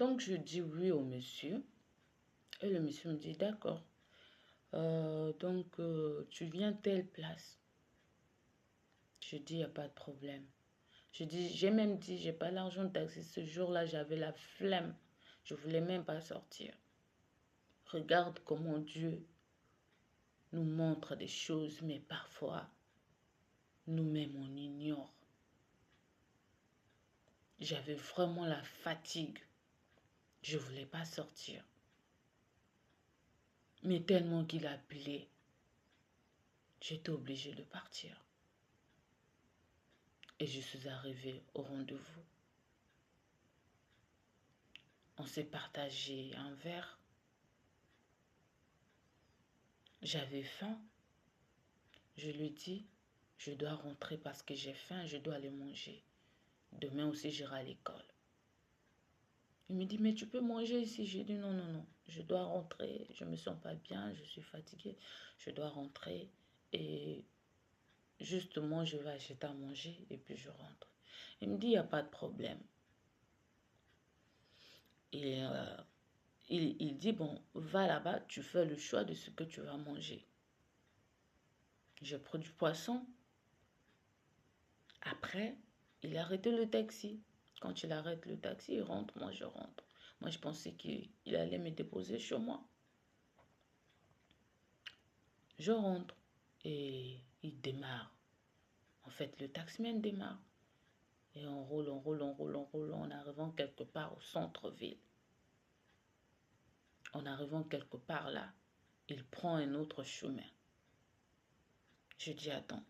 Donc, je dis oui au monsieur. Et le monsieur me dit, d'accord. Tu viens telle place. Je dis, il n'y a pas de problème. J'ai même dit, j'ai pas l'argent de taxi. Ce jour-là, j'avais la flemme. Je voulais même pas sortir. Regarde comment Dieu nous montre des choses, mais parfois, nous-mêmes, on ignore. J'avais vraiment la fatigue. Je voulais pas sortir. Mais tellement qu'il appelait, j'étais obligée de partir. Et je suis arrivée au rendez-vous. On s'est partagé un verre. J'avais faim. Je lui dis, je dois rentrer parce que j'ai faim, je dois aller manger. Demain aussi, j'irai à l'école. Il me dit, mais tu peux manger ici. J'ai dit, non, non, non, je dois rentrer. Je ne me sens pas bien, je suis fatiguée. Je dois rentrer et justement, je vais acheter à manger et puis je rentre. Il me dit, il n'y a pas de problème. Et il dit, bon, va là-bas, tu fais le choix de ce que tu vas manger. J'ai pris du poisson. Après, il a arrêté le taxi. Quand il arrête le taxi, il rentre, moi je rentre. Moi, je pensais qu'il allait me déposer chez moi. Je rentre et il démarre. En fait, le taximan démarre. Et on roule, on roule, on roule, on roule, en arrivant quelque part au centre-ville. En arrivant quelque part là, il prend un autre chemin. Je dis, attends,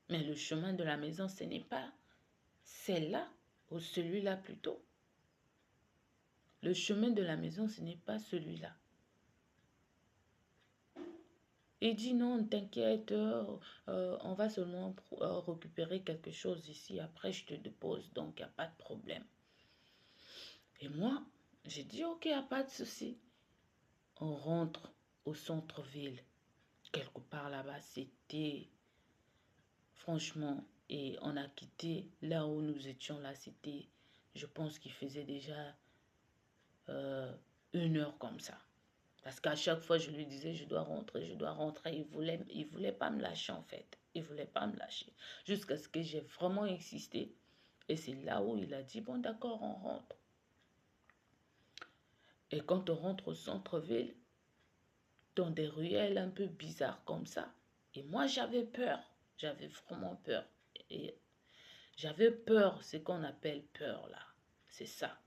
mais le chemin de la maison, ce n'est pas celle-là ou celui-là plutôt. Le chemin de la maison, ce n'est pas celui-là. Il dit non, t'inquiète, on va seulement récupérer quelque chose ici. Après, je te dépose, donc il n'y a pas de problème. Et moi, j'ai dit ok, il n'y a pas de souci. On rentre au centre-ville. Quelque part là-bas, c'était franchement, et on a quitté là où nous étions là, c'était, je pense qu'il faisait déjà 1 heure comme ça. Parce qu'à chaque fois, je lui disais, je dois rentrer, je dois rentrer. Il voulait pas me lâcher, en fait. Il voulait pas me lâcher. Jusqu'à ce que j'ai vraiment insisté. Et c'est là où il a dit, bon, d'accord, on rentre. Et quand on rentre au centre-ville, dans des ruelles un peu bizarres comme ça, et moi, j'avais peur. J'avais vraiment peur. Et j'avais peur, ce qu'on appelle peur, là. C'est ça.